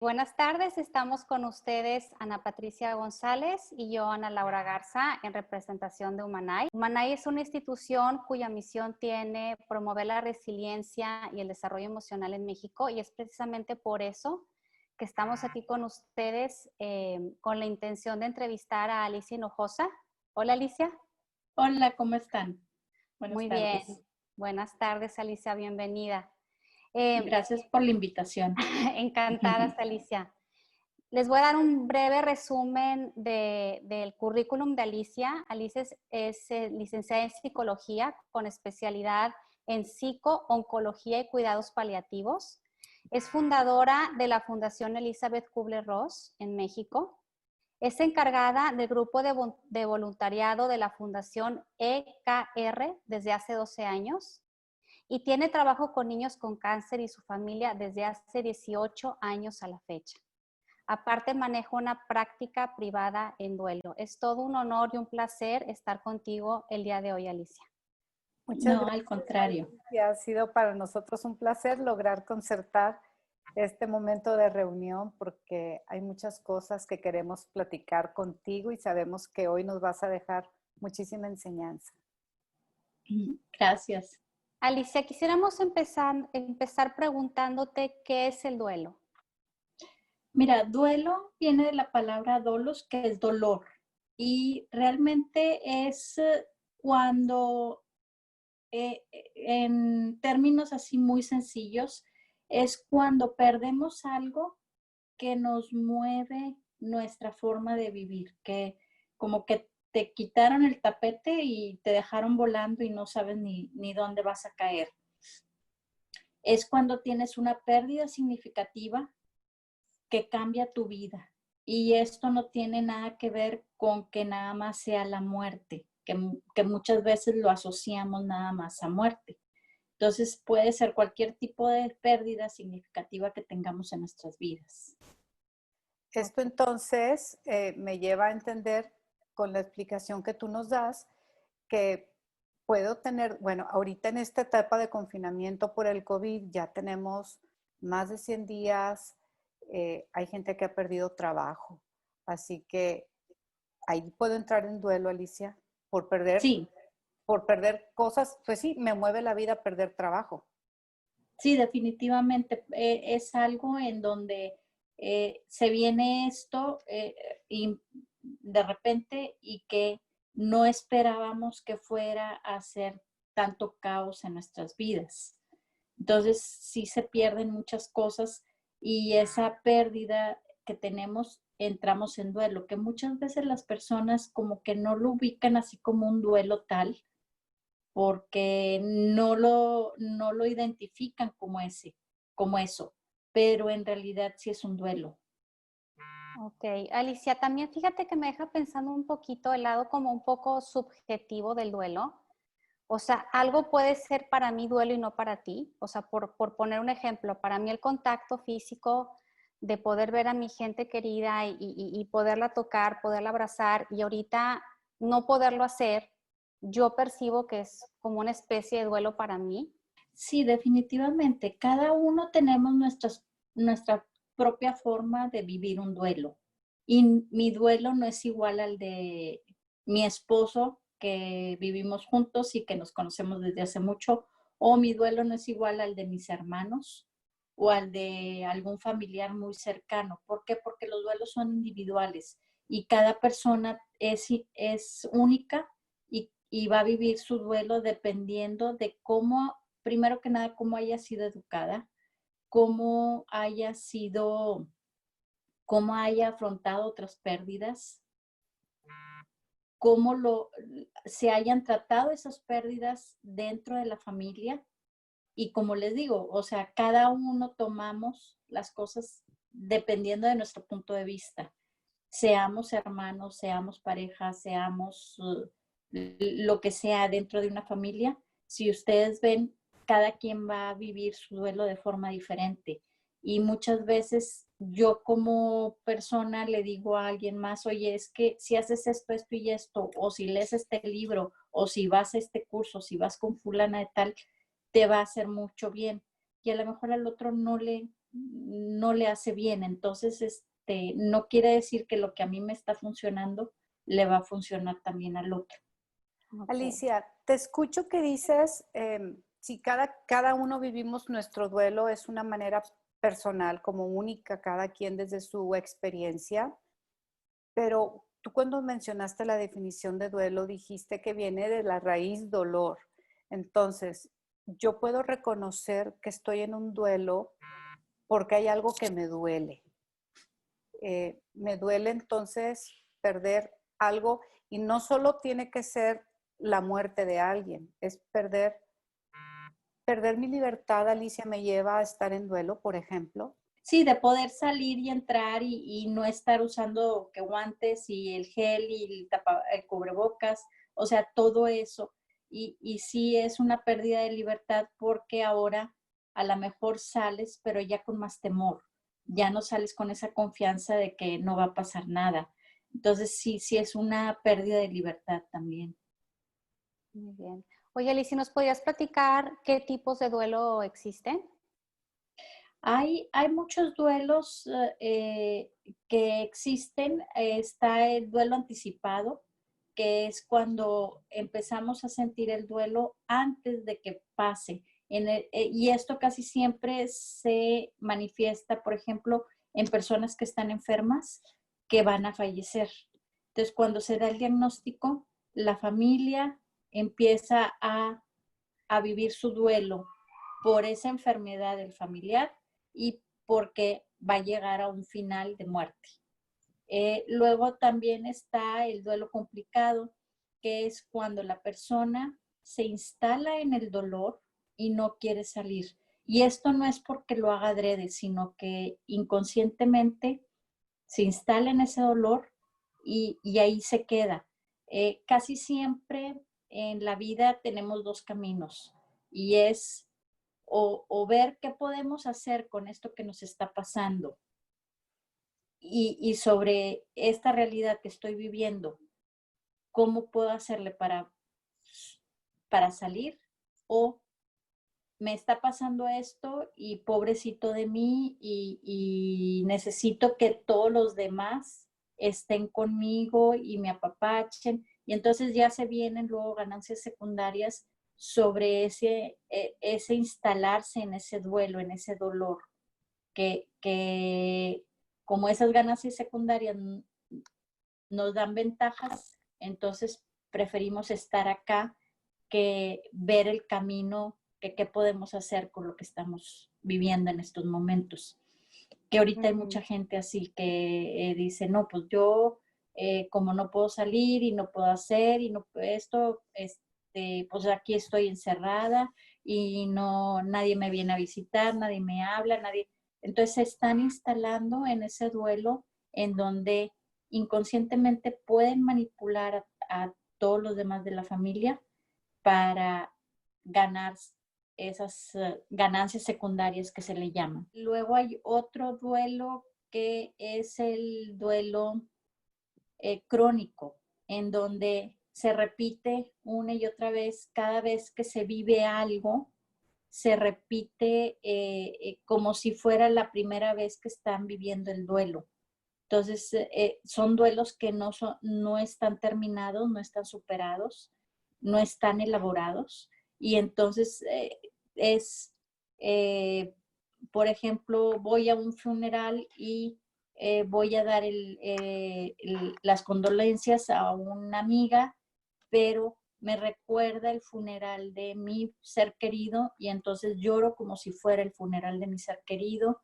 Buenas tardes, estamos con ustedes Ana Patricia González y yo, Ana Laura Garza, en representación de Humanay. Humanay es una institución cuya misión tiene promover la resiliencia y el desarrollo emocional en México, y es precisamente por eso que estamos aquí con ustedes con la intención de entrevistar a Alicia Hinojosa. Hola, Alicia. Hola, ¿cómo están? Buenas tardes. Bien. Buenas tardes, Alicia, bienvenida. Gracias por la invitación. Encantada, Alicia. Les voy a dar un breve resumen del currículum de Alicia. Alicia es licenciada en psicología con especialidad en psico-oncología y cuidados paliativos. Es fundadora de la Fundación Elizabeth Kubler-Ross en México. Es encargada del grupo de voluntariado de la Fundación EKR desde hace 12 años. Y tiene trabajo con niños con cáncer y su familia desde hace 18 años a la fecha. Aparte, maneja una práctica privada en duelo. Es todo un honor y un placer estar contigo el día de hoy, Alicia. Muchas gracias. Al contrario. Ha sido para nosotros un placer lograr concertar este momento de reunión porque hay muchas cosas que queremos platicar contigo y sabemos que hoy nos vas a dejar muchísima enseñanza. Gracias. Alicia, quisiéramos empezar preguntándote qué es el duelo. Mira, duelo viene de la palabra dolos, que es dolor. Y realmente es cuando, en términos así muy sencillos, es cuando perdemos algo que nos mueve nuestra forma de vivir, que como que te quitaron el tapete y te dejaron volando y no sabes ni dónde vas a caer. Es cuando tienes una pérdida significativa que cambia tu vida. Y esto no tiene nada que ver con que nada más sea la muerte, que muchas veces lo asociamos nada más a muerte. Entonces puede ser cualquier tipo de pérdida significativa que tengamos en nuestras vidas. Esto entonces me lleva a entender con la explicación que tú nos das que puedo tener, bueno, ahorita en esta etapa de confinamiento por el COVID ya tenemos más de 100 días, hay gente que ha perdido trabajo, así que ahí puedo entrar en duelo, Alicia, por perder, sí, por perder cosas, pues sí, me mueve la vida perder trabajo. Sí, definitivamente es algo en donde se viene esto y de repente y que no esperábamos que fuera a hacer tanto caos en nuestras vidas. Entonces sí se pierden muchas cosas y esa pérdida que tenemos, entramos en duelo, que muchas veces las personas como que no lo ubican así como un duelo tal, porque no lo identifican como eso, pero en realidad sí es un duelo. Ok, Alicia, también fíjate que me deja pensando un poquito el lado como un poco subjetivo del duelo. O sea, algo puede ser para mí duelo y no para ti. O sea, por poner un ejemplo, para mí el contacto físico de poder ver a mi gente querida y poderla tocar, poderla abrazar, y ahorita no poderlo hacer, yo percibo que es como una especie de duelo para mí. Sí, definitivamente. Cada uno tenemos nuestra propia forma de vivir un duelo. Y mi duelo no es igual al de mi esposo, que vivimos juntos y que nos conocemos desde hace mucho, o mi duelo no es igual al de mis hermanos o al de algún familiar muy cercano. ¿Por qué? Porque los duelos son individuales y cada persona es única y va a vivir su duelo dependiendo de cómo, primero que nada, cómo haya sido educada, cómo haya afrontado otras pérdidas, cómo se hayan tratado esas pérdidas dentro de la familia. Y como les digo, o sea, cada uno tomamos las cosas dependiendo de nuestro punto de vista. Seamos hermanos, seamos pareja, seamos lo que sea dentro de una familia. Si ustedes ven, cada quien va a vivir su duelo de forma diferente. Y muchas veces yo como persona le digo a alguien más, oye, es que si haces esto, esto y esto, o si lees este libro, o si vas a este curso, si vas con fulana de tal, te va a hacer mucho bien y a lo mejor al otro no le hace bien. Entonces, no quiere decir que lo que a mí me está funcionando le va a funcionar también al otro. Ok. Alicia, te escucho que dices, si cada uno vivimos nuestro duelo, es una manera personal, como única, cada quien desde su experiencia, pero tú cuando mencionaste la definición de duelo dijiste que viene de la raíz dolor. Entonces, yo puedo reconocer que estoy en un duelo porque hay algo que me duele. Me duele entonces perder algo y no solo tiene que ser la muerte de alguien, es perder mi libertad, Alicia, me lleva a estar en duelo, por ejemplo. Sí, de poder salir y entrar y no estar usando que guantes y el gel y el cubrebocas, o sea, todo eso. Y sí es una pérdida de libertad porque ahora a lo mejor sales, pero ya con más temor. Ya no sales con esa confianza de que no va a pasar nada. Entonces sí es una pérdida de libertad también. Muy bien. Oye, Alicia, ¿nos podrías platicar qué tipos de duelo existen? Hay muchos duelos que existen. Está el duelo anticipado, que es cuando empezamos a sentir el duelo antes de que pase. Y esto casi siempre se manifiesta, por ejemplo, en personas que están enfermas, que van a fallecer. Entonces, cuando se da el diagnóstico, la familia empieza a vivir su duelo por esa enfermedad del familiar y porque va a llegar a un final de muerte. Luego también está el duelo complicado, que es cuando la persona se instala en el dolor y no quiere salir. Y esto no es porque lo haga adrede, sino que inconscientemente se instala en ese dolor y ahí se queda. Casi siempre en la vida tenemos dos caminos y es o ver qué podemos hacer con esto que nos está pasando y sobre esta realidad que estoy viviendo, cómo puedo hacerle para salir, o me está pasando esto y pobrecito de mí y necesito que todos los demás estén conmigo y me apapachen. Y entonces ya se vienen luego ganancias secundarias sobre ese instalarse en ese duelo, en ese dolor, que como esas ganancias secundarias nos dan ventajas, entonces preferimos estar acá que ver el camino, que qué podemos hacer con lo que estamos viviendo en estos momentos. Que ahorita hay mucha gente así que dice, no, pues yo como no puedo salir y no puedo hacer y no esto, pues aquí estoy encerrada y no, nadie me viene a visitar, nadie me habla, nadie. Entonces se están instalando en ese duelo en donde inconscientemente pueden manipular a todos los demás de la familia para ganar esas ganancias secundarias que se le llaman. Luego hay otro duelo que es el duelo crónico, en donde se repite una y otra vez, cada vez que se vive algo, se repite como si fuera la primera vez que están viviendo el duelo. Entonces, son duelos que no están terminados, no están superados, no están elaborados. Y entonces por ejemplo, voy a un funeral y voy a dar las condolencias a una amiga, pero me recuerda el funeral de mi ser querido y entonces lloro como si fuera el funeral de mi ser querido.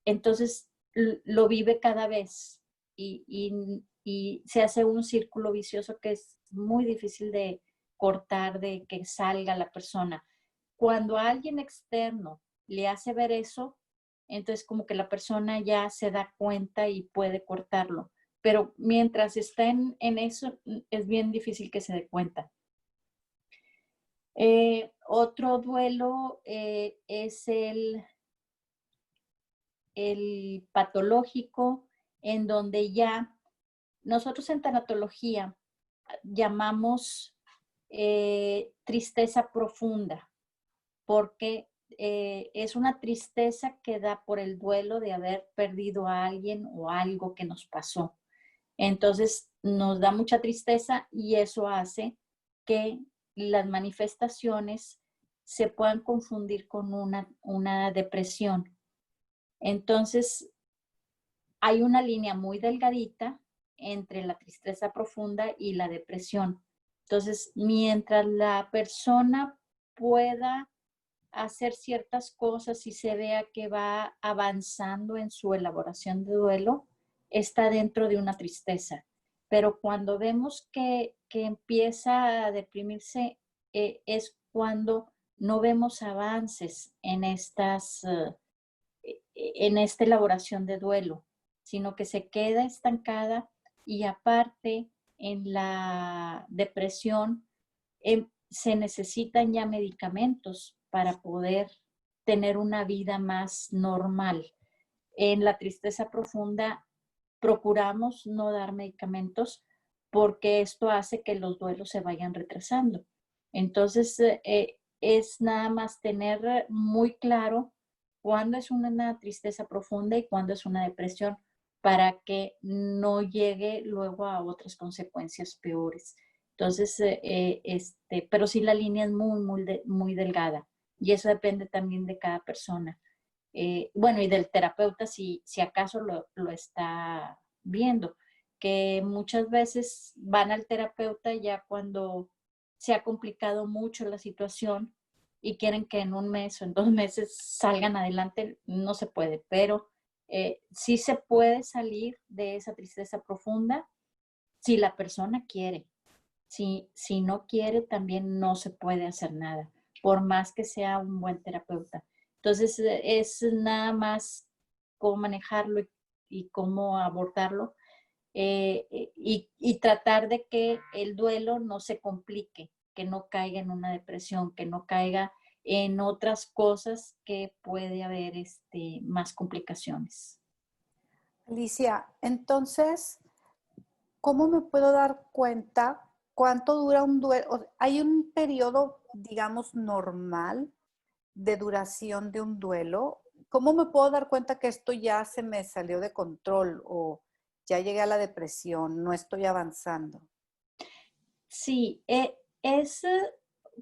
Entonces, lo vive cada vez y se hace un círculo vicioso que es muy difícil de cortar, de que salga la persona. Cuando a alguien externo le hace ver eso, entonces como que la persona ya se da cuenta y puede cortarlo. Pero mientras está en eso, es bien difícil que se dé cuenta. Otro duelo es el patológico, en donde ya nosotros en tanatología llamamos tristeza profunda. porque es una tristeza que da por el duelo de haber perdido a alguien o algo que nos pasó. Entonces nos da mucha tristeza y eso hace que las manifestaciones se puedan confundir con una depresión. Entonces hay una línea muy delgadita entre la tristeza profunda y la depresión. Entonces, mientras la persona pueda hacer ciertas cosas y se vea que va avanzando en su elaboración de duelo, está dentro de una tristeza. Pero cuando vemos que empieza a deprimirse, es cuando no vemos avances en esta elaboración de duelo, sino que se queda estancada y aparte en la depresión se necesitan ya medicamentos para poder tener una vida más normal. En la tristeza profunda procuramos no dar medicamentos porque esto hace que los duelos se vayan retrasando. Entonces, es nada más tener muy claro cuándo es una tristeza profunda y cuándo es una depresión para que no llegue luego a otras consecuencias peores. Entonces, pero sí la línea es muy delgada y eso depende también de cada persona. Bueno, y del terapeuta si acaso lo está viendo, que muchas veces van al terapeuta ya cuando se ha complicado mucho la situación y quieren que en un mes o en 2 meses salgan adelante, no se puede, pero sí se puede salir de esa tristeza profunda si la persona quiere. Si no quiere, también no se puede hacer nada, por más que sea un buen terapeuta. Entonces, es nada más cómo manejarlo y cómo abordarlo y tratar de que el duelo no se complique, que no caiga en una depresión, que no caiga en otras cosas que puede haber más complicaciones. Alicia, entonces, ¿cómo me puedo dar cuenta cuánto dura un duelo? ¿Hay un periodo, digamos, normal de duración de un duelo? ¿Cómo me puedo dar cuenta que esto ya se me salió de control o ya llegué a la depresión, no estoy avanzando? Sí, es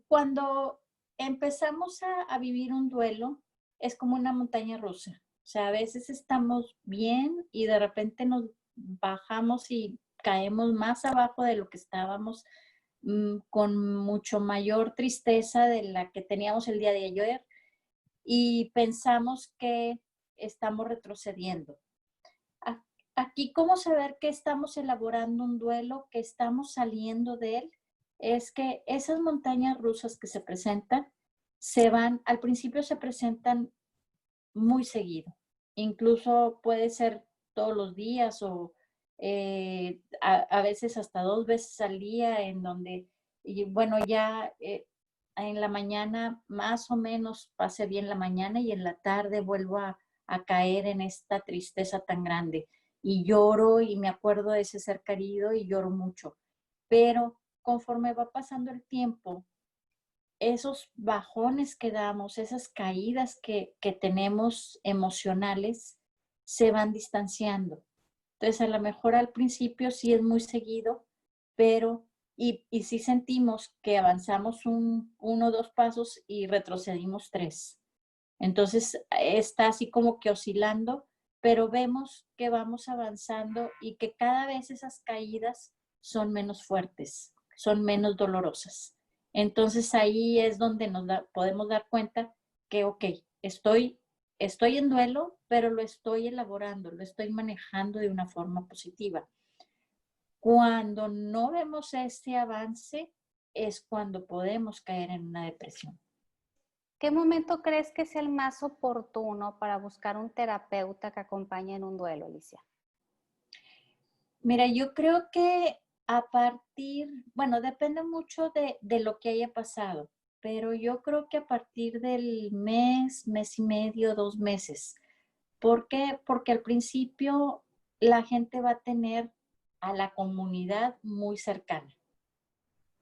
cuando empezamos a vivir un duelo, es como una montaña rusa. O sea, a veces estamos bien y de repente nos bajamos y caemos más abajo de lo que estábamos, con mucho mayor tristeza de la que teníamos el día de ayer y pensamos que estamos retrocediendo. Aquí, ¿cómo saber que estamos elaborando un duelo, que estamos saliendo de él? Es que esas montañas rusas que se presentan, al principio se presentan muy seguido. Incluso puede ser todos los días o a veces hasta 2 veces al día, en donde, y bueno, ya en la mañana más o menos pase bien la mañana y en la tarde vuelvo a caer en esta tristeza tan grande. Y lloro y me acuerdo de ese ser querido y lloro mucho. Pero conforme va pasando el tiempo, esos bajones que damos, esas caídas que tenemos emocionales, se van distanciando. Entonces, a lo mejor al principio sí es muy seguido, pero, y sí sentimos que avanzamos uno o dos pasos y retrocedimos 3. Entonces, está así como que oscilando, pero vemos que vamos avanzando y que cada vez esas caídas son menos fuertes, son menos dolorosas. Entonces ahí es donde podemos dar cuenta que, ok, estoy en duelo, pero lo estoy elaborando, lo estoy manejando de una forma positiva. Cuando no vemos este avance, es cuando podemos caer en una depresión. ¿Qué momento crees que es el más oportuno para buscar un terapeuta que acompañe en un duelo, Alicia? Mira, yo creo que bueno, depende mucho de lo que haya pasado, pero yo creo que a partir del mes y medio, 2 meses. ¿Por qué? Porque al principio la gente va a tener a la comunidad muy cercana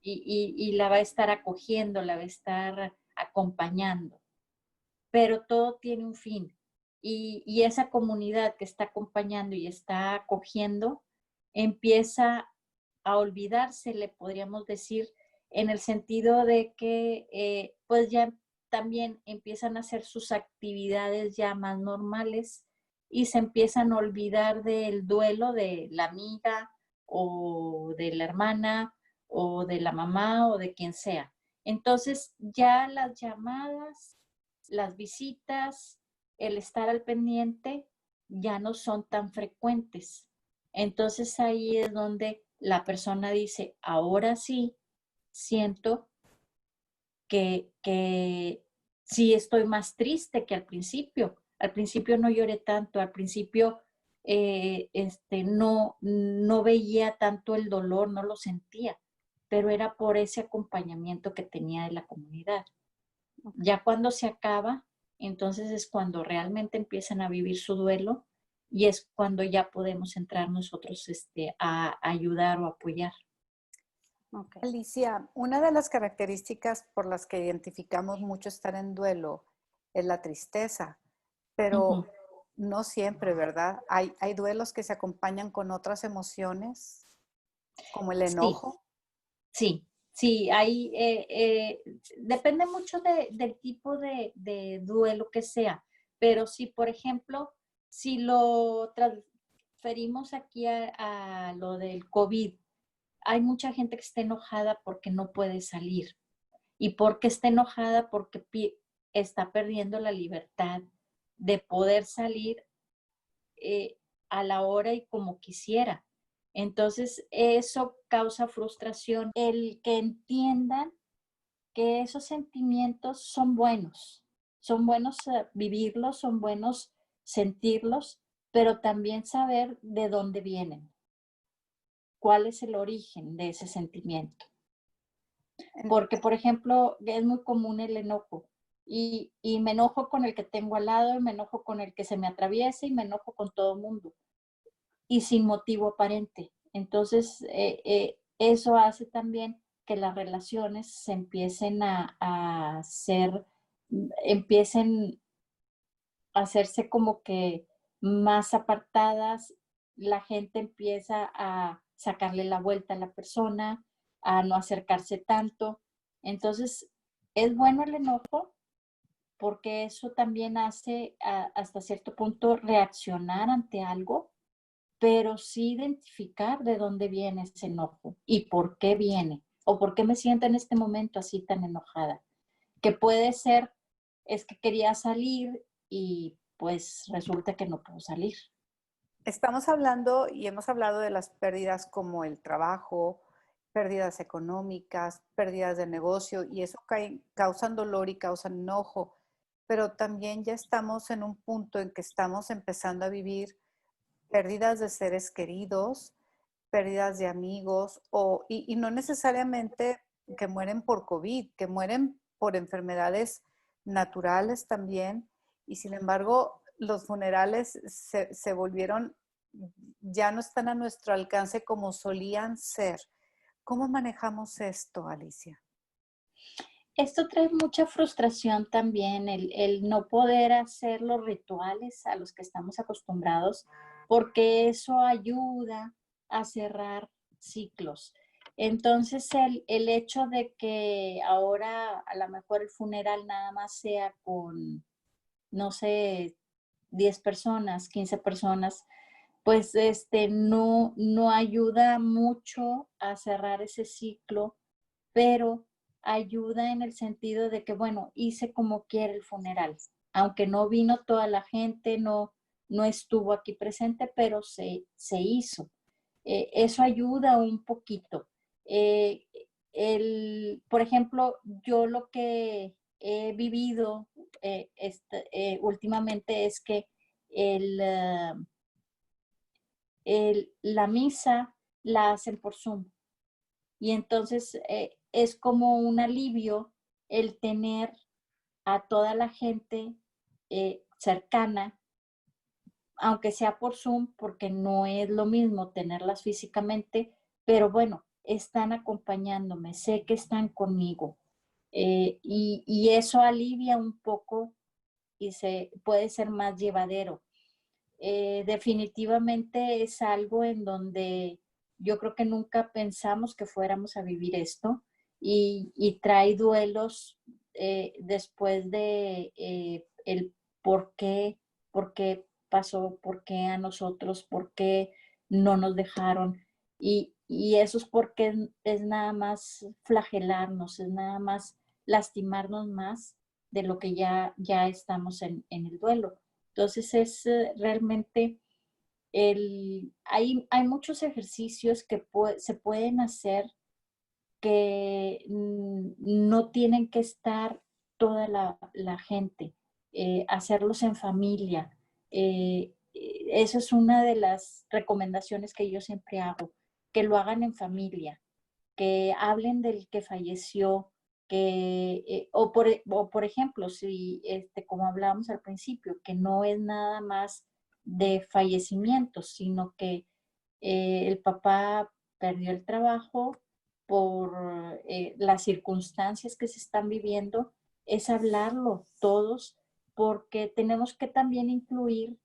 y la va a estar acogiendo, la va a estar acompañando, pero todo tiene un fin. Y esa comunidad que está acompañando y está acogiendo empieza a olvidarse, le podríamos decir, en el sentido de que pues ya también empiezan a hacer sus actividades ya más normales y se empiezan a olvidar del duelo de la amiga o de la hermana o de la mamá o de quien sea. Entonces ya las llamadas, las visitas, el estar al pendiente ya no son tan frecuentes. Entonces ahí es donde la persona dice, ahora sí siento que sí estoy más triste que al principio. Al principio no lloré tanto, al principio no veía tanto el dolor, no lo sentía, pero era por ese acompañamiento que tenía de la comunidad. Ya cuando se acaba, entonces es cuando realmente empiezan a vivir su duelo y es cuando ya podemos entrar nosotros a ayudar o apoyar. Okay. Alicia, una de las características por las que identificamos mucho estar en duelo es la tristeza, pero no siempre, ¿verdad? Hay duelos que se acompañan con otras emociones, como el enojo. Sí, depende mucho del tipo de duelo que sea, pero si, por ejemplo, si lo transferimos aquí a lo del COVID, hay mucha gente que está enojada porque no puede salir. ¿Y por qué está enojada? Porque está perdiendo la libertad de poder salir a la hora y como quisiera. Entonces, eso causa frustración. El que entiendan que esos sentimientos son buenos vivirlos, son buenos sentirlos, pero también saber de dónde vienen, cuál es el origen de ese sentimiento. Porque, por ejemplo, es muy común el enojo. Y me enojo con el que tengo al lado, y me enojo con el que se me atraviesa, y me enojo con todo el mundo. Y sin motivo aparente. Entonces, eso hace también que las relaciones se empiecen empiecen a hacerse como que más apartadas, la gente empieza a sacarle la vuelta a la persona, a no acercarse tanto. Entonces, es bueno el enojo porque eso también hace hasta cierto punto reaccionar ante algo, pero sí identificar de dónde viene ese enojo y por qué viene o por qué me siento en este momento así tan enojada. Que puede ser, es que quería salir y pues resulta que no puedo salir. Estamos hablando y hemos hablado de las pérdidas como el trabajo, pérdidas económicas, pérdidas de negocio, y eso causan dolor y causan enojo, pero también ya estamos en un punto en que estamos empezando a vivir pérdidas de seres queridos, pérdidas de amigos, y no necesariamente que mueren por COVID, que mueren por enfermedades naturales también, y sin embargo los funerales se volvieron, ya no están a nuestro alcance como solían ser. ¿Cómo manejamos esto, Alicia? Esto trae mucha frustración también, el no poder hacer los rituales a los que estamos acostumbrados, porque eso ayuda a cerrar ciclos. Entonces, el hecho de que ahora a lo mejor el funeral nada más sea con, no sé, 10 personas, 15 personas, pues no ayuda mucho a cerrar ese ciclo, pero ayuda en el sentido de que, bueno, hice como quiera el funeral, aunque no vino toda la gente, no estuvo aquí presente, pero se hizo. Eso ayuda un poquito. Eh, por ejemplo, yo lo que he vivido últimamente es que el, la misa la hacen por Zoom. Y entonces es como un alivio el tener a toda la gente cercana, aunque sea por Zoom, porque no es lo mismo tenerlas físicamente, pero bueno, están acompañándome, sé que están conmigo. y eso alivia un poco y se puede ser más llevadero. Definitivamente es algo en donde yo creo que nunca pensamos que fuéramos a vivir esto y trae duelos después de el por qué pasó, por qué a nosotros, por qué no nos dejaron. Y eso es porque es nada más flagelarnos, es nada más lastimarnos más de lo que ya estamos en el duelo. Entonces es realmente hay muchos ejercicios que se pueden hacer que no tienen que estar toda la gente, hacerlos en familia. Esa es una de las recomendaciones que yo siempre hago, que lo hagan en familia, que hablen del que falleció, o por ejemplo, si, como hablábamos al principio, que no es nada más de fallecimientos, sino que el papá perdió el trabajo por las circunstancias que se están viviendo, es hablarlo todos, porque tenemos que también incluir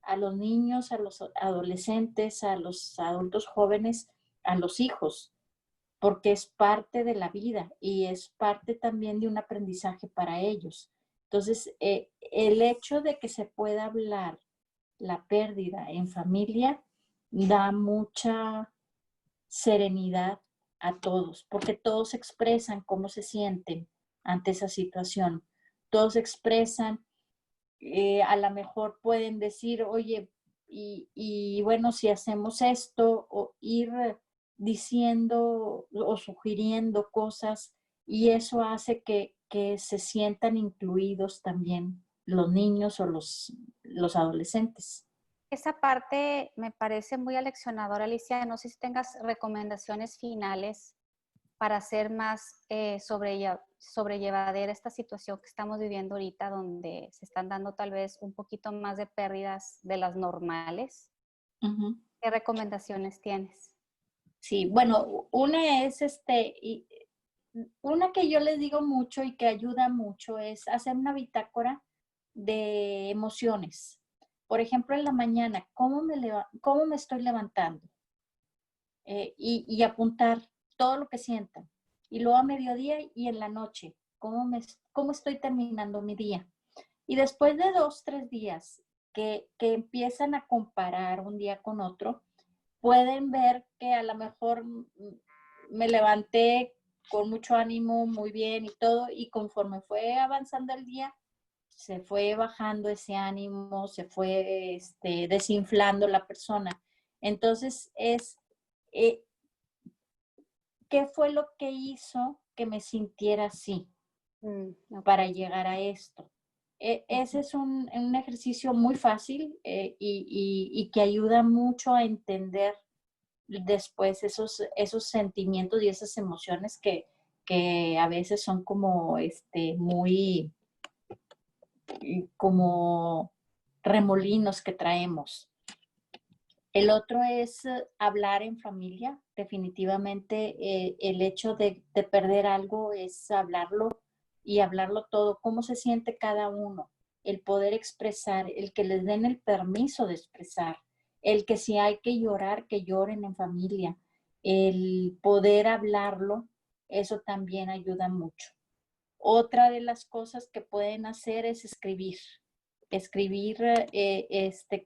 a los niños, a los adolescentes, a los adultos jóvenes, a los hijos, porque es parte de la vida y es parte también de un aprendizaje para ellos. Entonces, el hecho de que se pueda hablar la pérdida en familia da mucha serenidad a todos, porque todos expresan cómo se sienten ante esa situación. Todos expresan, a lo mejor pueden decir, oye, y bueno, si hacemos esto, o ir diciendo o sugiriendo cosas, y eso hace que se sientan incluidos también los niños o los adolescentes. Esa parte me parece muy aleccionadora, Alicia. No sé si tengas recomendaciones finales para hacer más sobrellevadera esta situación que estamos viviendo ahorita, donde se están dando tal vez un poquito más de pérdidas de las normales. Uh-huh. ¿Qué recomendaciones tienes? Sí, bueno, una es una que yo les digo mucho y que ayuda mucho es hacer una bitácora de emociones. Por ejemplo, en la mañana, cómo me estoy levantando? Y apuntar todo lo que sientan. Y luego a mediodía y en la noche, cómo estoy terminando mi día. Y después de 2, 3 días que empiezan a comparar un día con otro, pueden ver que a lo mejor me levanté con mucho ánimo, muy bien y todo, y conforme fue avanzando el día, se fue bajando ese ánimo, se fue desinflando la persona. Entonces eh, ¿qué fue lo que hizo que me sintiera así Okay. para llegar a esto? Ese es un ejercicio muy fácil y que ayuda mucho a entender después esos sentimientos y esas emociones que a veces son como muy como remolinos que traemos. El otro es hablar en familia. Definitivamente el hecho de perder algo es hablarlo y hablarlo todo, cómo se siente cada uno, el poder expresar, el que les den el permiso de expresar, el que si hay que llorar, que lloren en familia, el poder hablarlo, eso también ayuda mucho. Otra de las cosas que pueden hacer es escribir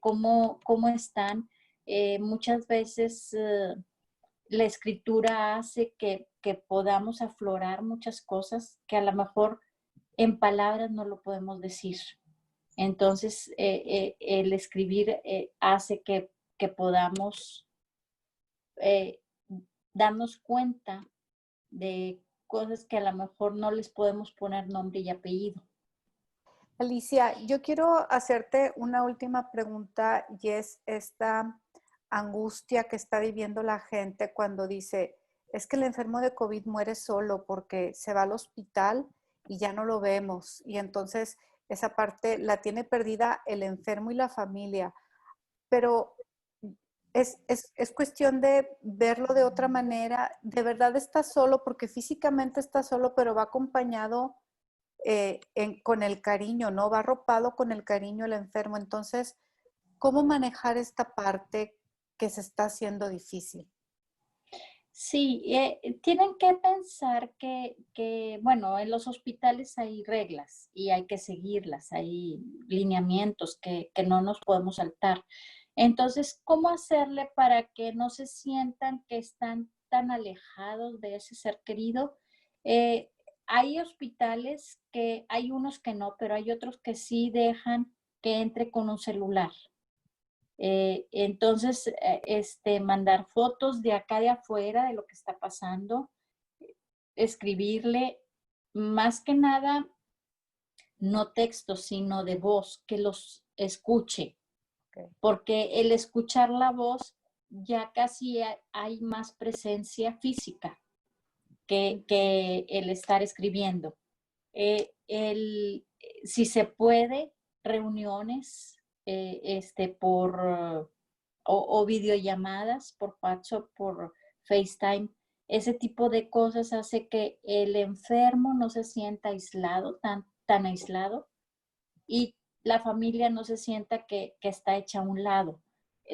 cómo están. Muchas veces la escritura hace que podamos aflorar muchas cosas que a lo mejor en palabras no lo podemos decir. Entonces, el escribir hace que podamos eh, darnos cuenta de cosas que a lo mejor no les podemos poner nombre y apellido. Alicia, yo quiero hacerte una última pregunta y es esta angustia que está viviendo la gente cuando dice, es que el enfermo de COVID muere solo porque se va al hospital y ya no lo vemos. Y entonces esa parte la tiene perdida el enfermo y la familia. Pero es cuestión de verlo de otra manera. De verdad está solo porque físicamente está solo, pero va acompañado con el cariño, ¿no? Va arropado con el cariño el enfermo. Entonces, ¿cómo manejar esta parte que se está haciendo difícil? Sí, tienen que pensar bueno, en los hospitales hay reglas y hay que seguirlas, hay lineamientos que no nos podemos saltar. Entonces, ¿cómo hacerle para que no se sientan que están tan alejados de ese ser querido? Eh, Hay hospitales que, hay unos que no, pero hay otros que sí dejan que entre con un celular. Entonces, mandar fotos de acá de afuera, de lo que está pasando, escribirle, más que nada, no texto, sino de voz, que los escuche, Okay. porque el escuchar la voz ya casi hay más presencia física que el estar escribiendo. Si se puede, reuniones o videollamadas por WhatsApp, por FaceTime, ese tipo de cosas hace que el enfermo no se sienta aislado, tan aislado, y la familia no se sienta que está hecha a un lado.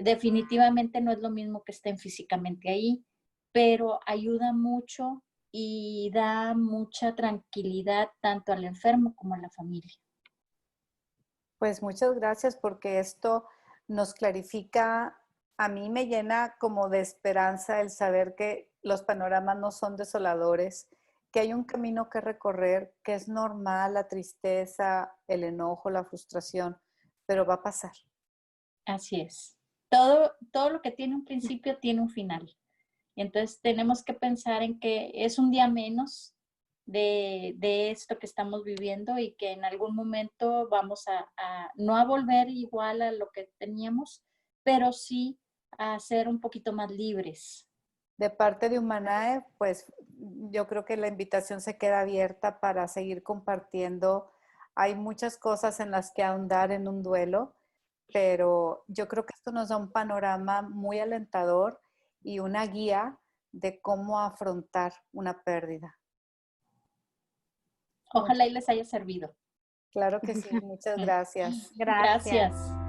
Definitivamente no es lo mismo que estén físicamente ahí, pero ayuda mucho y da mucha tranquilidad tanto al enfermo como a la familia. Pues muchas gracias porque esto nos clarifica, a mí me llena como de esperanza el saber que los panoramas no son desoladores, que hay un camino que recorrer, que es normal la tristeza, el enojo, la frustración, pero va a pasar. Así es. Todo lo que tiene un principio tiene un final. Entonces tenemos que pensar en que es un día menos de esto que estamos viviendo y que en algún momento vamos no a volver igual a lo que teníamos, pero sí a ser un poquito más libres. De parte de Humanae, pues yo creo que la invitación se queda abierta para seguir compartiendo. Hay muchas cosas en las que ahondar en un duelo, pero yo creo que esto nos da un panorama muy alentador y una guía de cómo afrontar una pérdida. Ojalá y les haya servido. Claro que sí, muchas gracias. Gracias. Gracias.